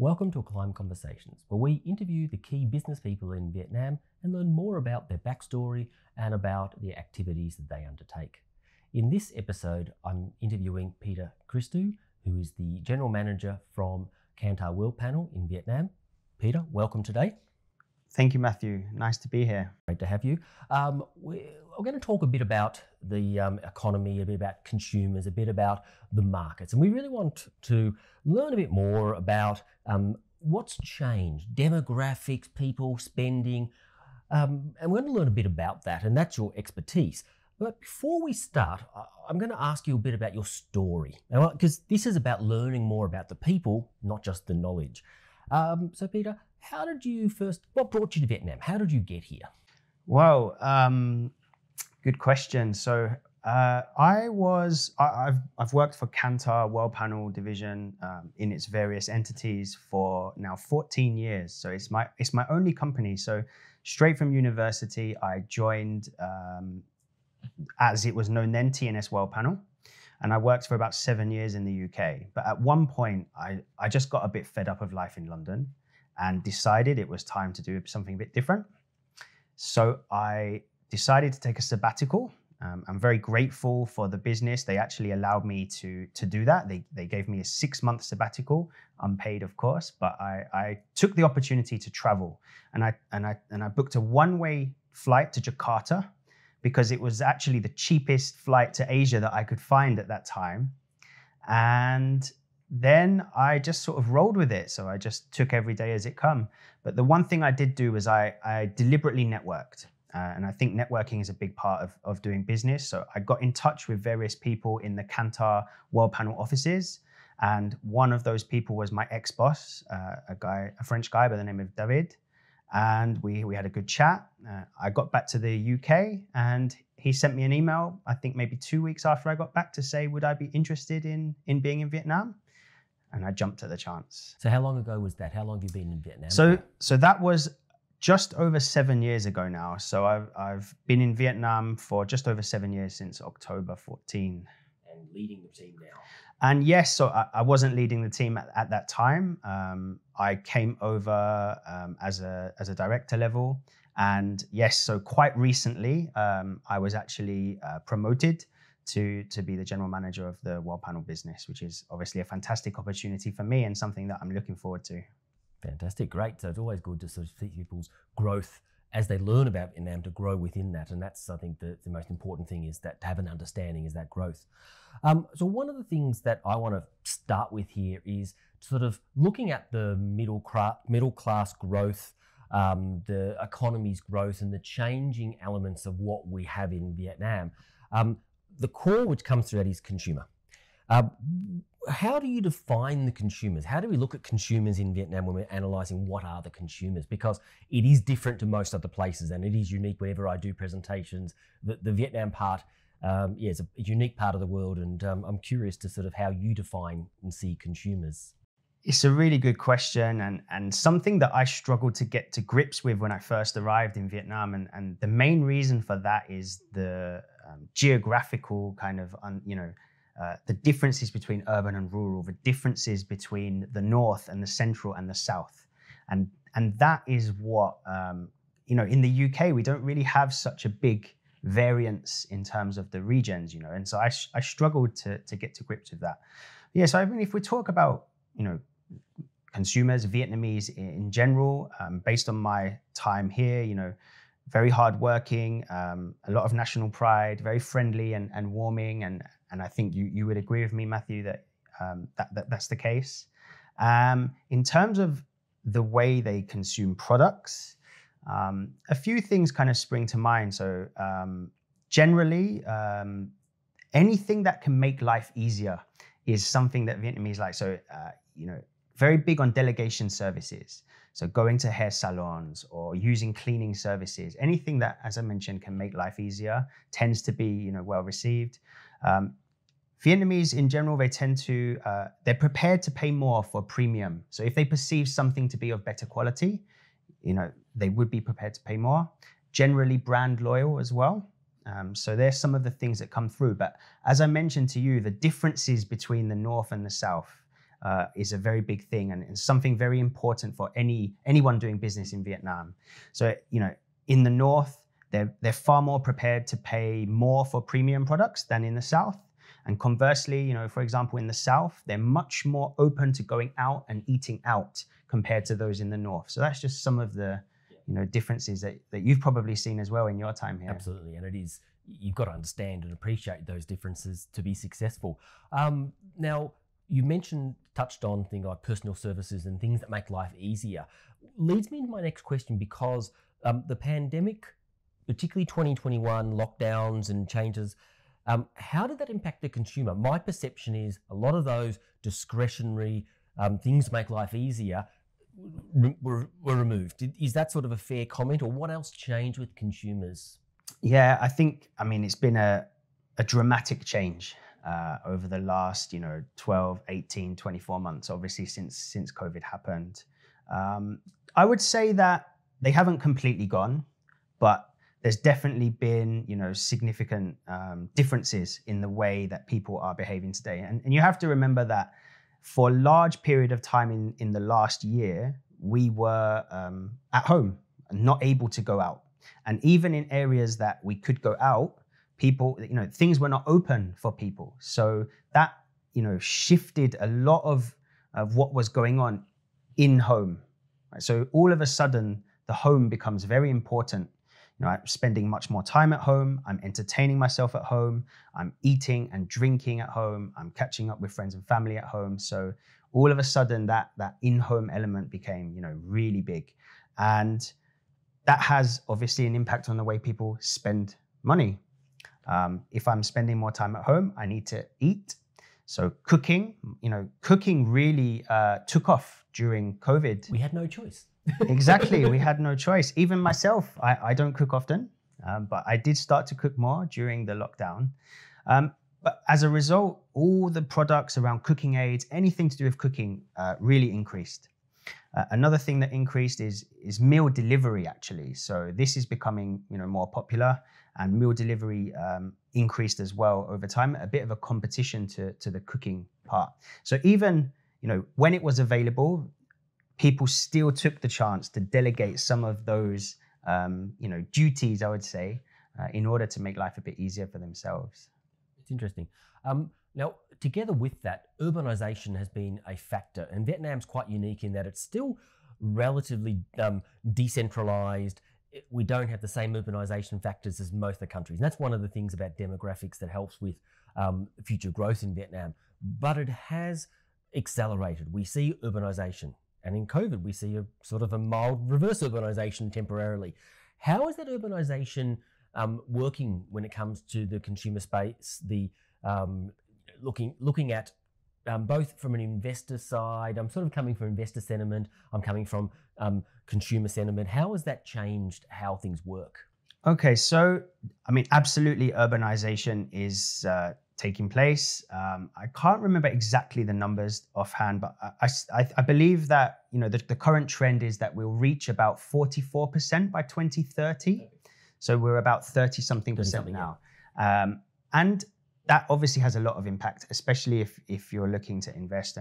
Welcome to Acclime Conversations, where we interview the key business people in Vietnam and learn more about their backstory and about the activities that they undertake. In this episode, I'm interviewing Peter Christou, who is the General Manager from Kantar Worldpanel in Vietnam. Peter, welcome today. Thank you, Matthew. Nice to be here. Great to have you. We're going to talk a bit about the economy, a bit about consumers, a bit about the markets. And we really want to learn a bit more about what's changed, demographics, people spending, and we're going to learn a bit about that, and that's your expertise. But before we start, I'm going to ask you a bit about your story, because this is about learning more about the people, not just the knowledge. So Peter, what brought you to Vietnam? How did you get here? Well, good question. So I've worked for Kantar Worldpanel division in its various entities for now 14 years. So it's my only company. So straight from university, I joined as it was known then, TNS Worldpanel. And I worked for about 7 years in the UK. But at one point, I just got a bit fed up of life in London and decided it was time to do something a bit different. So I decided to take a sabbatical. I'm very grateful for the business. They actually allowed me to do that. They gave me a 6-month sabbatical, unpaid of course, but I took the opportunity to travel. And I booked a one-way flight to Jakarta, because it was actually the cheapest flight to Asia that I could find at that time. And then I just sort of rolled with it. So I just took every day as it come. But the one thing I did do was I deliberately networked. And I think networking is a big part of doing business. So I got in touch with various people in the Kantar Worldpanel offices. And one of those people was my ex-boss, a French guy by the name of David. And we had a good chat. I got back to the UK and he sent me an email, I think maybe 2 weeks after I got back, to say, would I be interested in being in Vietnam? And I jumped at the chance. So how long ago was that? How long have you been in Vietnam? So that was just over 7 years ago now. So I've been in Vietnam for just over 7 years, since October 14. And leading the team now. And yes, so I wasn't leading the team at that time. I came over as a director level. And yes, so quite recently, I was actually promoted to be the general manager of the Worldpanel business, which is obviously a fantastic opportunity for me and something that I'm looking forward to. Fantastic, great. So it's always good to sort of see people's growth as they learn about Vietnam, to grow within that. And that's, I think, the most important thing, is that to have an understanding, is that growth. So one of the things that I want to start with here is sort of looking at the middle class growth, the economy's growth, and the changing elements of what we have in Vietnam. The core which comes through that is consumer. How do you define the consumers? How do we look at consumers in Vietnam when we're analysing what are the consumers? Because it is different to most other places, and it is unique whenever I do presentations. The Vietnam part, is a unique part of the world, and I'm curious to sort of how you define and see consumers. It's a really good question, and something that I struggled to get to grips with when I first arrived in Vietnam. And the main reason for that is the geographical kind of, the differences between urban and rural, the differences between the north and the central and the south. And that is what, in the UK, we don't really have such a big variance in terms of the regions, and so I struggled to get to grips with that. Yeah, so I mean, if we talk about, consumers, Vietnamese in general, based on my time here, very hardworking, a lot of national pride, very friendly and warming, and I think you would agree with me, Matthew, that that's the case. In terms of the way they consume products, a few things kind of spring to mind. So generally, anything that can make life easier is something that Vietnamese like. So very big on delegation services. So going to hair salons or using cleaning services, anything that, as I mentioned, can make life easier tends to be, well received. Vietnamese in general, they tend to, they're prepared to pay more for premium. So if they perceive something to be of better quality, they would be prepared to pay more. Generally brand loyal as well. So there's some of the things that come through. But as I mentioned to you, the differences between the North and the South, is a very big thing, and it's something very important for anyone doing business in Vietnam. So, in the north, they're far more prepared to pay more for premium products than in the south. And conversely, for example, in the south, they're much more open to going out and eating out compared to those in the north. So that's just some of the differences that you've probably seen as well in your time here. Absolutely, and you've got to understand and appreciate those differences to be successful. Now, you touched on things like personal services and things that make life easier. Leads me into my next question, because the pandemic, particularly 2021 lockdowns and changes, how did that impact the consumer? My perception is a lot of those discretionary things to make life easier were removed. Is that sort of a fair comment, or what else changed with consumers? Yeah, it's been a dramatic change over the last 12, 18, 24 months, obviously since COVID happened. I would say that they haven't completely gone, but there's definitely been significant differences in the way that people are behaving today. And you have to remember that for a large period of time in the last year, we were at home and not able to go out. And even in areas that we could go out, people, things were not open for people. So that, shifted a lot of what was going on in home. Right? So all of a sudden, the home becomes very important. I'm spending much more time at home. I'm entertaining myself at home. I'm eating and drinking at home. I'm catching up with friends and family at home. So all of a sudden, that in-home element became, really big. And that has obviously an impact on the way people spend money. If I'm spending more time at home, I need to eat. So cooking really took off during COVID. We had no choice. Exactly, we had no choice. Even myself, I don't cook often, but I did start to cook more during the lockdown. But as a result, all the products around cooking aids, anything to do with cooking, really increased. Another thing that increased is meal delivery, actually. So this is becoming more popular, and meal delivery increased as well over time. A bit of a competition to the cooking part. So even when it was available, people still took the chance to delegate some of those duties, I would say, in order to make life a bit easier for themselves. It's interesting. Now, together with that, urbanisation has been a factor, and Vietnam's quite unique in that it's still relatively decentralised. We don't have the same urbanisation factors as most of the countries. And that's one of the things about demographics that helps with future growth in Vietnam. But it has accelerated. We see urbanisation. And in COVID, we see a sort of a mild reverse urbanisation temporarily. How is that urbanisation working when it comes to the consumer space? The looking at both from an investor side. I'm sort of coming from investor sentiment. I'm coming from consumer sentiment. How has that changed how things work? Okay, so absolutely, urbanisation is taking place. I can't remember exactly the numbers offhand, but I believe that the current trend is that we'll reach about 44% by 2030. So we're about 30-something% now. Yeah. And that obviously has a lot of impact, especially if you're looking to invest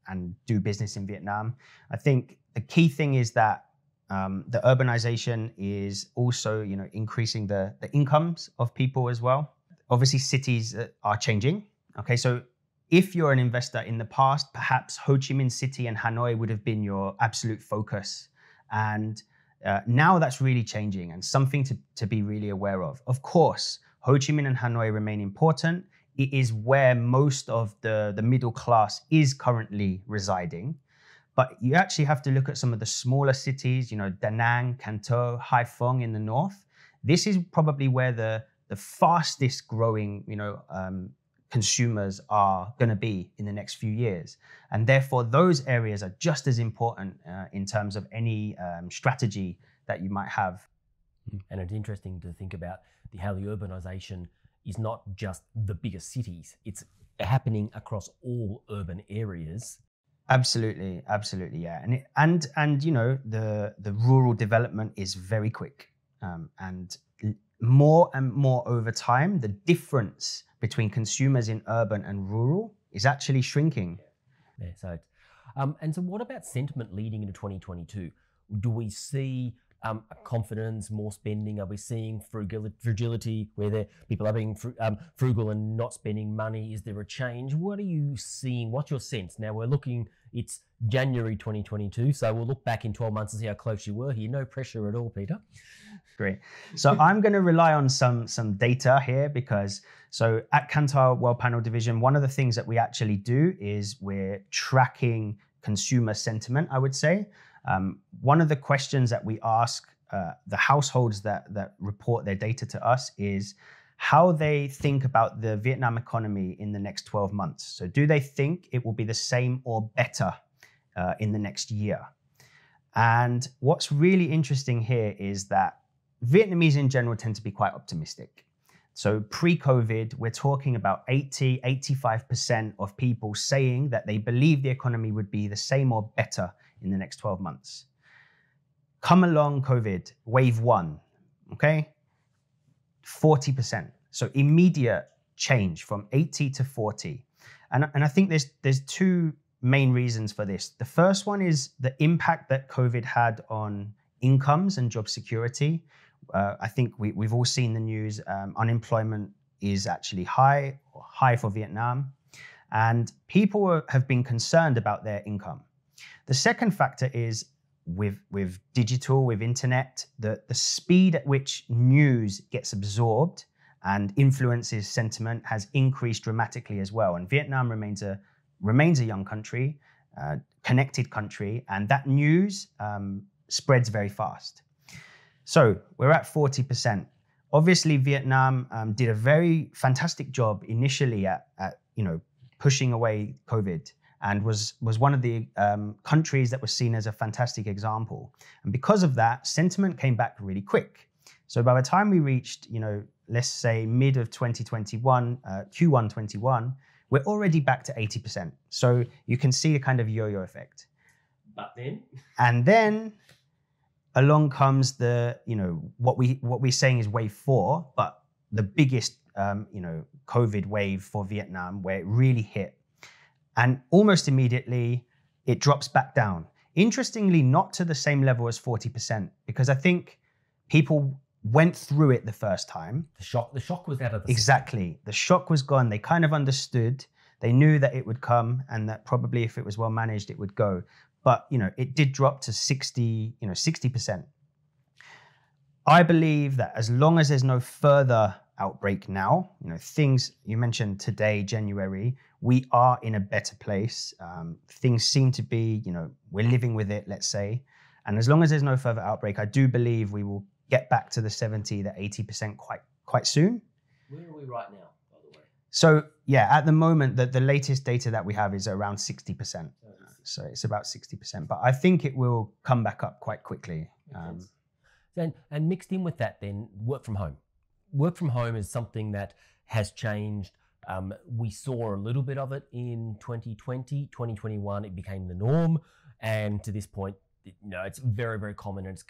and do business in Vietnam. I think the key thing is that the urbanization is also increasing the incomes of people as well. Obviously, cities are changing. Okay, so if you're an investor in the past, perhaps Ho Chi Minh City and Hanoi would have been your absolute focus. And now that's really changing, and something to be really aware of. Of course, Ho Chi Minh and Hanoi remain important. It is where most of the middle class is currently residing. But you actually have to look at some of the smaller cities, Da Nang, Can Tho, Hai Phong in the north. This is probably where the fastest growing, consumers are going to be in the next few years. And therefore, those areas are just as important in terms of any strategy that you might have. And it's interesting to think about how the urbanization is not just the biggest cities. It's happening across all urban areas. Absolutely, yeah. And the rural development is very quick. And more over time, the difference between consumers in urban and rural is actually shrinking. Yeah, so, and so what about sentiment leading into 2022? Do we see a confidence, more spending? Are we seeing fragility where people are being frugal and not spending money? Is there a change? What are you seeing? What's your sense? Now it's January 2022, so we'll look back in 12 months and see how close you were here. No pressure at all, Peter. Great. So I'm going to rely on some data here because so at Kantar Worldpanel division, one of the things that we actually do is we're tracking consumer sentiment, I would say. One of the questions that we ask the households that report their data to us is how they think about the Vietnam economy in the next 12 months. So do they think it will be the same or better in the next year? And what's really interesting here is that Vietnamese in general tend to be quite optimistic. So pre-COVID, we're talking about 85% of people saying that they believe the economy would be the same or better in the next 12 months. Come along COVID, wave one, okay? 40%. So immediate change from 80 to 40. And I think there's two main reasons for this. The first one is the impact that COVID had on incomes and job security. I think we've all seen the news. Unemployment is actually high for Vietnam. And people have been concerned about their income. The second factor is with digital, with internet, the speed at which news gets absorbed and influences sentiment has increased dramatically as well. And Vietnam remains a young country, connected country, and that news spreads very fast. So we're at 40%. Obviously, Vietnam did a very fantastic job initially at pushing away COVID, and was one of the countries that was seen as a fantastic example. And because of that, sentiment came back really quick. So by the time we reached, let's say mid of 2021, Q1 21, we're already back to 80%. So you can see a kind of yo-yo effect. And then along comes the, what we're saying is wave 4, but the biggest, COVID wave for Vietnam, where it really hit. And almost immediately, it drops back down. Interestingly, not to the same level as 40%, because I think people went through it the first time. The shock was out of the Exactly. The shock was gone. They kind of understood. They knew that it would come and that probably if it was well managed, it would go. But, it did drop to 60%. I believe that as long as there's no further outbreak now, things you mentioned today, January, we are in a better place. Things seem to be, we're living with it, let's say. And as long as there's no further outbreak, I do believe we will get back to the 70, the 80% quite soon. Where are we right now, by the way? So yeah, at the moment, the latest data that we have is around 60%. So it's about 60%, but I think it will come back up quite quickly. And mixed in with that then, work from home. Work from home is something that has changed. We saw a little bit of it in 2020, 2021, it became the norm. And to this point, it's very, very common and it's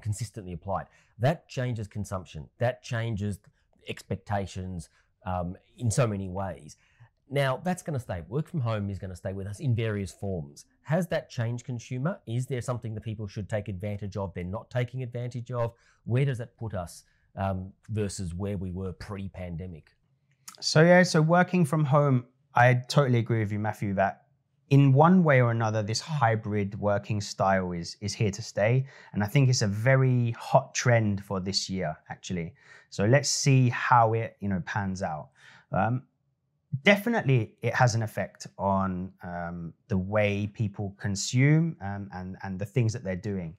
consistently applied. That changes consumption. That changes expectations in so many ways. Now, that's going to stay. Work from home is going to stay with us in various forms. Has that changed consumer? Is there something that people should take advantage of they're not taking advantage of? Where does that put us versus where we were pre-pandemic? So working from home, I totally agree with you, Matthew, that in one way or another, this hybrid working style is here to stay. And I think it's a very hot trend for this year, actually. So let's see how it pans out. Definitely, it has an effect on the way people consume and the things that they're doing.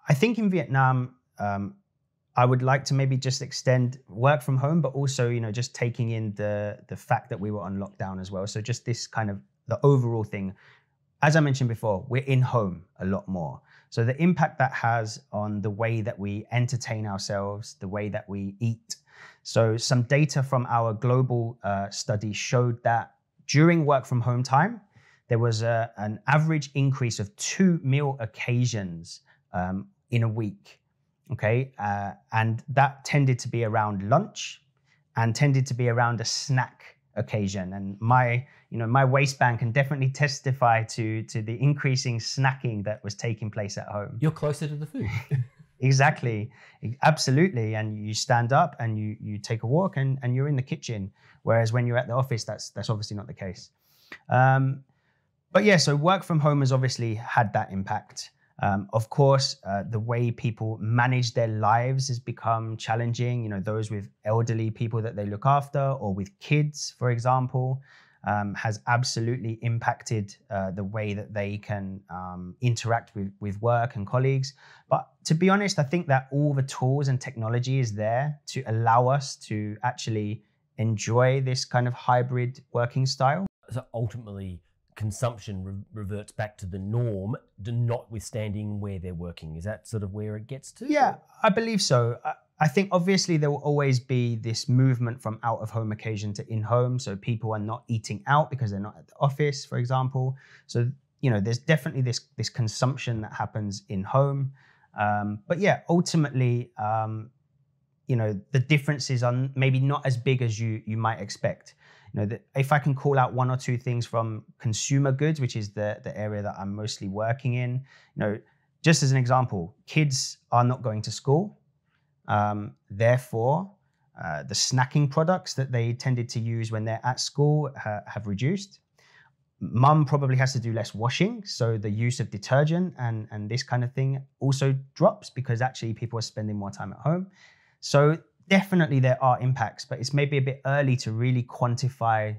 I think in Vietnam, I would like to maybe just extend work from home, but also, just taking in the fact that we were on lockdown as well. So just this kind of the overall thing. As I mentioned before, we're in home a lot more. So the impact that has on the way that we entertain ourselves, the way that we eat. So some data from our global study showed that during work from home time, there was an average increase of 2 meal occasions in a week. Okay, and that tended to be around lunch and tended to be around a snack occasion. And my waistband can definitely testify to the increasing snacking that was taking place at home. You're closer to the food. Exactly, absolutely. And you stand up and you take a walk and you're in the kitchen. Whereas when you're at the office, that's obviously not the case. But yeah, so work from home has obviously had that impact. Of course, the way people manage their lives has become challenging. You know, those with elderly people that they look after, or with kids, for example, has absolutely impacted the way that they can interact with work and colleagues. But to be honest, I think that all the tools and technology is there to allow us to actually enjoy this kind of hybrid working style. So ultimately, consumption reverts back to the norm, notwithstanding where they're working. Is that sort of where it gets to? Yeah, I believe so. I think obviously there will always be this movement from out of home occasion to in home. So people are not eating out because they're not at the office, for example. So, you know, there's definitely this consumption that happens in home. But yeah, ultimately, you know, the differences are maybe not as big as you might expect. You know, if I can call out one or two things from consumer goods, which is the area that I'm mostly working in, you know, just as an example, kids are not going to school. Therefore, the snacking products that they tended to use when they're at school have reduced. Mum probably has to do less washing, so the use of detergent and this kind of thing also drops because actually people are spending more time at home. So definitely there are impacts, but it's maybe a bit early to really quantify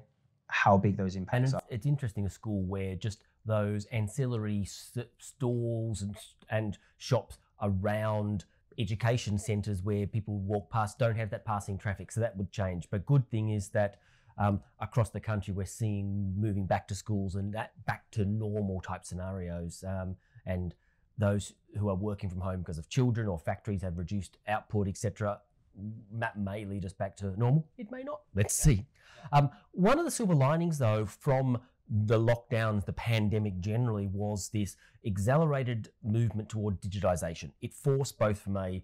how big those impacts are. It's interesting, a school where just those ancillary stalls and shops around education centres where people walk past don't have that passing traffic, so that would change. But good thing is that across the country we're seeing moving back to schools and that back to normal type scenarios, and those who are working from home because of children or factories have reduced output, etc. That may lead us back to normal. It may not. Let's see. One of the silver linings, though, from the lockdowns, the pandemic generally, was this accelerated movement toward digitization. It forced both from a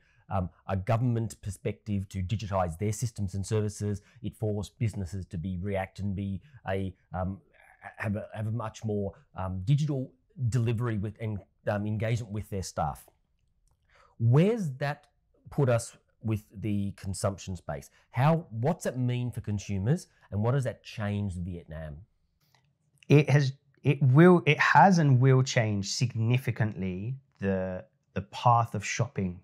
government perspective to digitize their systems and services. It forced businesses to react and have a much more digital delivery with and engagement with their staff. Where's that put us with the consumption space? What's it mean for consumers, and what does that change Vietnam? It has and will change significantly the path of shopping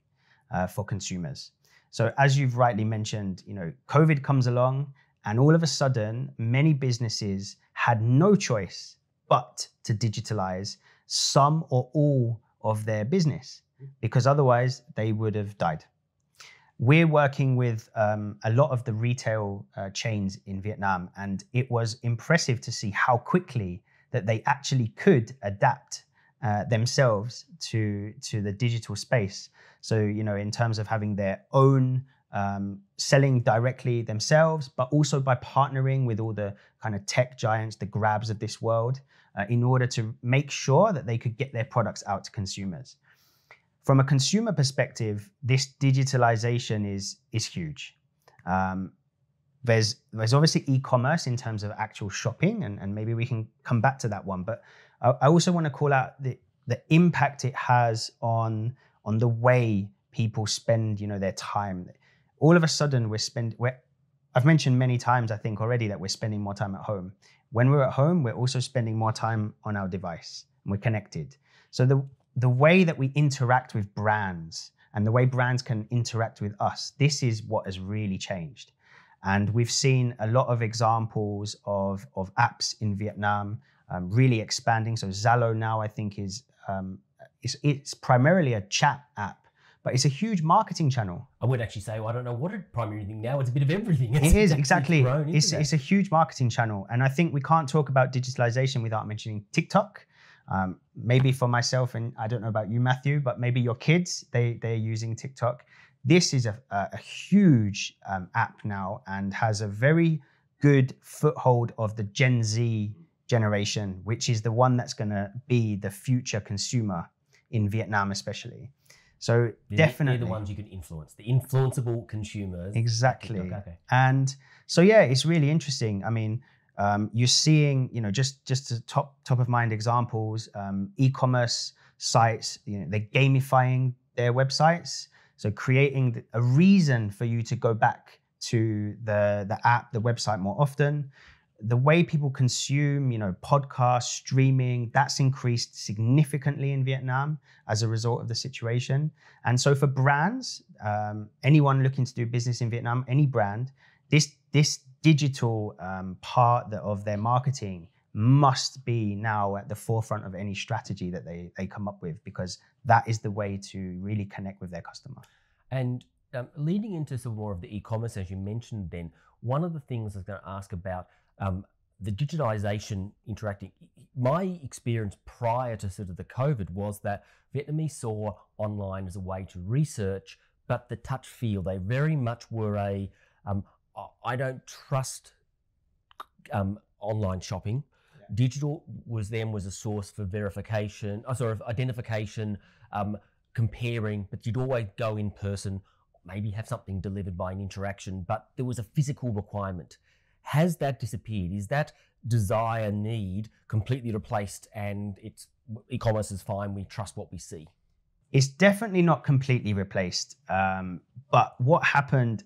for consumers. So as you've rightly mentioned, you know, COVID comes along and all of a sudden many businesses had no choice but to digitalize some or all of their business, because otherwise they would have died. We're working with a lot of the retail chains in Vietnam, and it was impressive to see how quickly that they actually could adapt themselves to the digital space. So, you know, in terms of having their own selling directly themselves, but also by partnering with all the kind of tech giants, the Grabs of this world, in order to make sure that they could get their products out to consumers. From a consumer perspective, this digitalization is huge. There's obviously e-commerce in terms of actual shopping, and maybe we can come back to that one. But I also want to call out the impact it has on the way people spend, you know, their time. All of a sudden, I've mentioned many times, I think already, that we're spending more time at home. When we're at home, we're also spending more time on our device, and we're connected. So the way that we interact with brands and the way brands can interact with us, this is what has really changed. And we've seen a lot of examples of apps in Vietnam really expanding. So Zalo now, I think, it's primarily a chat app, but it's a huge marketing channel. I would actually say, well, I don't know what a primary thing now. It's a bit of everything. It is, exactly. It's a huge marketing channel. And I think we can't talk about digitalization without mentioning TikTok. Maybe for myself, and I don't know about you, Matthew, but maybe your kids, they're using TikTok. This is a huge app now and has a very good foothold of the Gen Z generation, which is the one that's going to be the future consumer in Vietnam especially. So definitely they're the ones you can influence, the influenceable consumers. Exactly. Okay. And so, yeah, it's really interesting. I mean, you're seeing, just to top of mind examples, e-commerce sites, they're gamifying their websites. So creating a reason for you to go back to the app, the website more often. The way people consume, podcasts, streaming, that's increased significantly in Vietnam as a result of the situation. And so for brands, anyone looking to do business in Vietnam, any brand, this digital part of their marketing must be now at the forefront of any strategy that they come up with, because that is the way to really connect with their customer. And leading into some more of the e-commerce, as you mentioned, then one of the things I was going to ask about the digitization interacting. My experience prior to sort of the COVID was that Vietnamese saw online as a way to research, but the touch feel, they very much were I don't trust online shopping. Yeah. Digital was a source for verification, identification, comparing, but you'd always go in person, maybe have something delivered by an interaction, but there was a physical requirement. Has that disappeared? Is that desire, need completely replaced and it's e-commerce is fine, we trust what we see? It's definitely not completely replaced. But what happened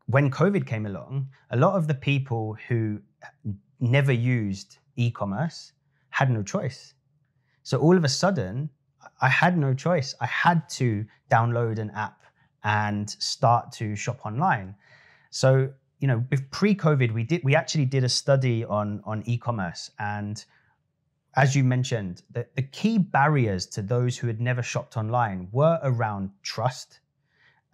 when COVID came along, a lot of the people who never used e-commerce had no choice. So all of a sudden, I had no choice. I had to download an app and start to shop online. So, with pre-COVID, we actually did a study on e-commerce. And as you mentioned, the key barriers to those who had never shopped online were around trust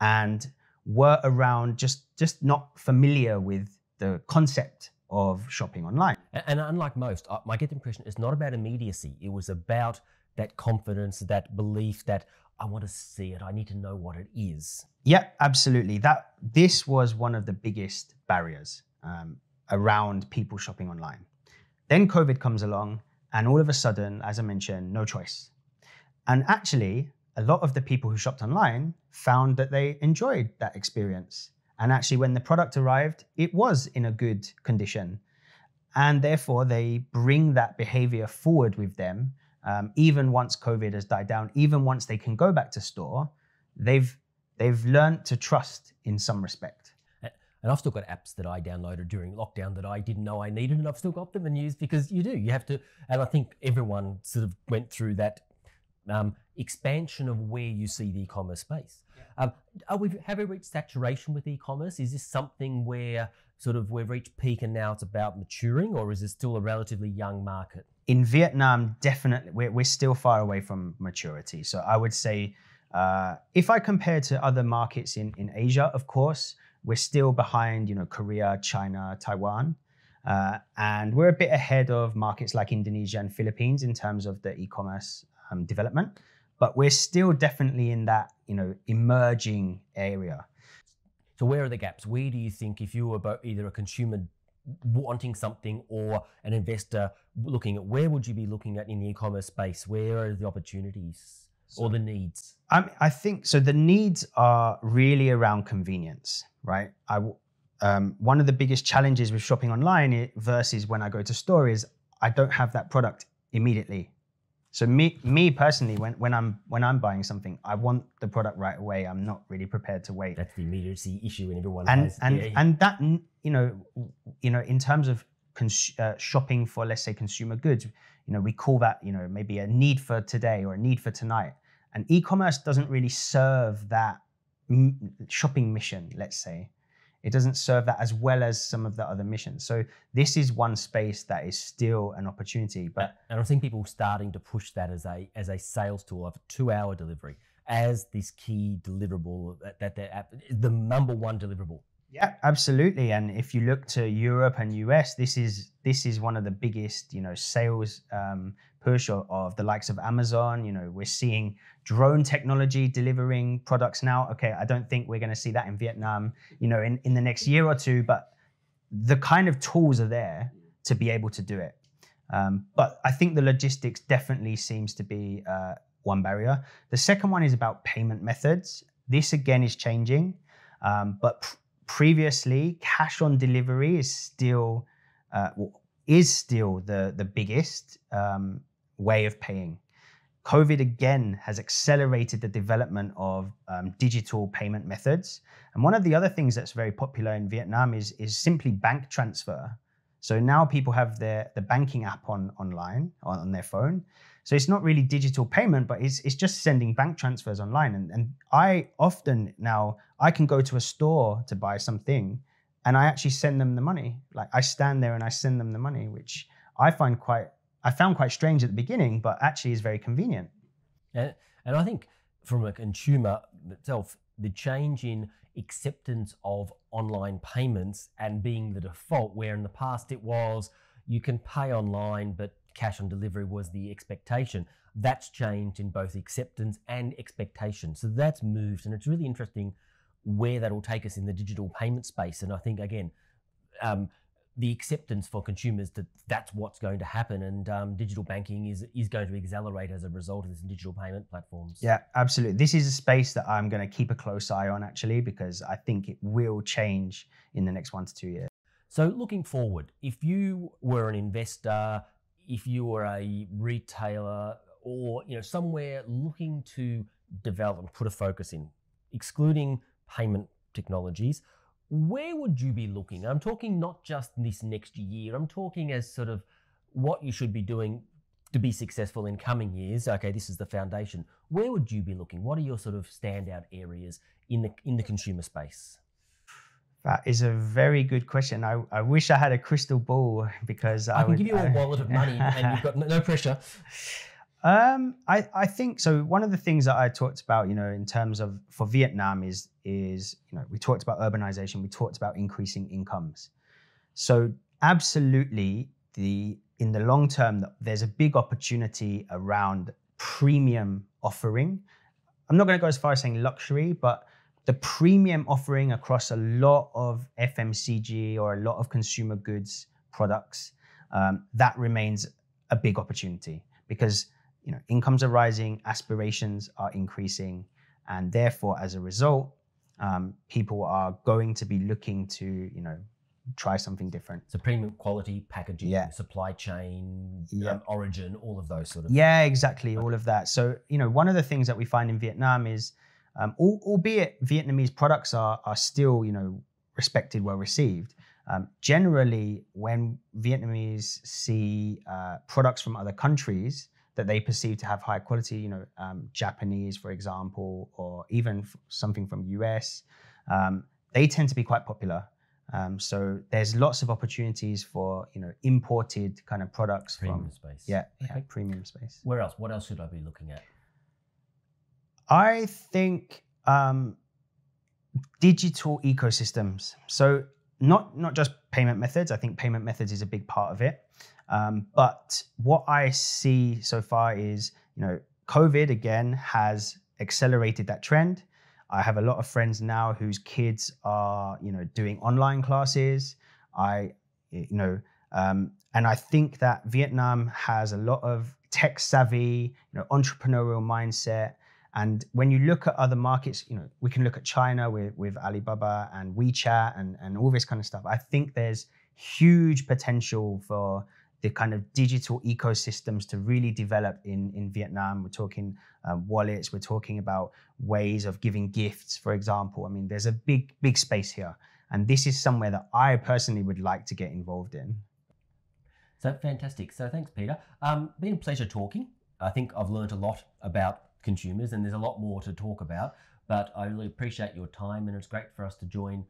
and were around just not familiar with the concept of shopping online. And unlike most, I get the impression it's not about immediacy. It was about that confidence, that belief that I want to see it, I need to know what it is. Yeah, absolutely. This was one of the biggest barriers around people shopping online. Then COVID comes along, and all of a sudden, as I mentioned, no choice. And actually, a lot of the people who shopped online found that they enjoyed that experience. And actually, when the product arrived, it was in a good condition. And therefore, they bring that behavior forward with them. Even once COVID has died down, even once they can go back to store, they've learned to trust in some respect. And I've still got apps that I downloaded during lockdown that I didn't know I needed, and I've still got them and used, because you have to. And I think everyone sort of went through that expansion of where you see the e-commerce space. Yeah. Have we reached saturation with e-commerce? Is this something where sort of we've reached peak and now it's about maturing, or is it still a relatively young market? In Vietnam, definitely, we're still far away from maturity. So I would say, if I compare to other markets in Asia, of course, we're still behind, Korea, China, Taiwan. And we're a bit ahead of markets like Indonesia and Philippines in terms of the e-commerce development. But we're still definitely in that, emerging area. So where are the gaps? Where do you think, if you were either a consumer wanting something or an investor looking at, where would you be looking at in the e-commerce space? Where are the opportunities or the needs? I think so. The needs are really around convenience, right? One of the biggest challenges with shopping online versus when I go to store is I don't have that product immediately. So me personally, when I'm buying something, I want the product right away. I'm not really prepared to wait. That's the immediacy issue, and everyone has. And that in terms of shopping for, let's say, consumer goods, we call that maybe a need for today or a need for tonight. And e-commerce doesn't really serve that shopping mission, let's say. It doesn't serve that as well as some of the other missions. So this is one space that is still an opportunity. And I'm seeing people starting to push that as a sales tool of 2-hour delivery as this key deliverable, that the number one deliverable. Yeah, absolutely. And if you look to Europe and US, this is one of the biggest sales push of the likes of Amazon. We're seeing drone technology delivering products now. Okay, I don't think we're going to see that in Vietnam, in the next year or two, but the kind of tools are there to be able to do it. But I think the logistics definitely seems to be one barrier. The second one is about payment methods. This again is changing, but previously cash on delivery is still the biggest way of paying. COVID again has accelerated the development of digital payment methods. And one of the other things that's very popular in Vietnam is simply bank transfer. So now people have the banking app online on their phone. So it's not really digital payment, but it's just sending bank transfers online. And I often now, I can go to a store to buy something and I actually send them the money. Like I stand there and I send them the money, which I found quite strange at the beginning, but actually is very convenient. And I think from a consumer itself, the change in acceptance of online payments and being the default, where in the past it was you can pay online, but cash on delivery was the expectation. That's changed in both acceptance and expectation. So that's moved, and it's really interesting where that will take us in the digital payment space. And I think, again, the acceptance for consumers that that's what's going to happen, and digital banking is going to accelerate as a result of this digital payment platforms. Yeah, absolutely. This is a space that I'm going to keep a close eye on, actually, because I think it will change in the next 1 to 2 years. So looking forward, if you were an investor, if you were a retailer, or somewhere looking to develop and put a focus in, excluding payment technologies, where would you be looking? I'm talking not just this next year, I'm talking as sort of what you should be doing to be successful in coming years. Okay, this is the foundation. Where would you be looking? What are your sort of standout areas in the consumer space? That is a very good question. I wish I had a crystal ball, because I can give you a wallet of money and you've got no pressure. I think so. One of the things that I talked about, in terms of for Vietnam is we talked about urbanization, we talked about increasing incomes. So absolutely, in the long term, there's a big opportunity around premium offering. I'm not going to go as far as saying luxury, but the premium offering across a lot of FMCG or a lot of consumer goods products, that remains a big opportunity, because incomes are rising, aspirations are increasing, and therefore, as a result, people are going to be looking to try something different. So premium quality packaging, Yeah. supply chain, Yeah. origin, all of those sort of. Yeah, exactly, all of that. So one of the things that we find in Vietnam is, albeit Vietnamese products are still respected, well received. Generally, when Vietnamese see products from other countries that they perceive to have high quality, Japanese, for example, or even something from US, they tend to be quite popular. So there's lots of opportunities for imported kind of products Premium from space. Yeah, Okay. premium space. Where else? What else should I be looking at? I think digital ecosystems. So not just payment methods. I think payment methods is a big part of it. But what I see so far is, COVID again has accelerated that trend. I have a lot of friends now whose kids are, doing online classes. And I think that Vietnam has a lot of tech savvy, entrepreneurial mindset. And when you look at other markets, we can look at China with Alibaba and WeChat and all this kind of stuff. I think there's huge potential for the kind of digital ecosystems to really develop in Vietnam. We're talking wallets, we're talking about ways of giving gifts, for example. I mean, there's a big space here. And this is somewhere that I personally would like to get involved in. So fantastic. So thanks, Peter. Been a pleasure talking. I think I've learned a lot about consumers, and there's a lot more to talk about, but I really appreciate your time, and it's great for us to join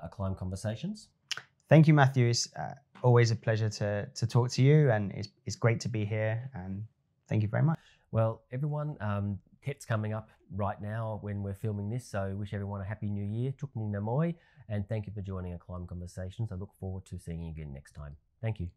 Acclime Conversations. Thank you, Matthew. It's always a pleasure to talk to you, and it's great to be here, and thank you very much. Well, everyone, Tet's coming up right now when we're filming this, so wish everyone a happy new year. Chúc mừng năm mới, and thank you for joining Acclime Conversations. I look forward to seeing you again next time. Thank you.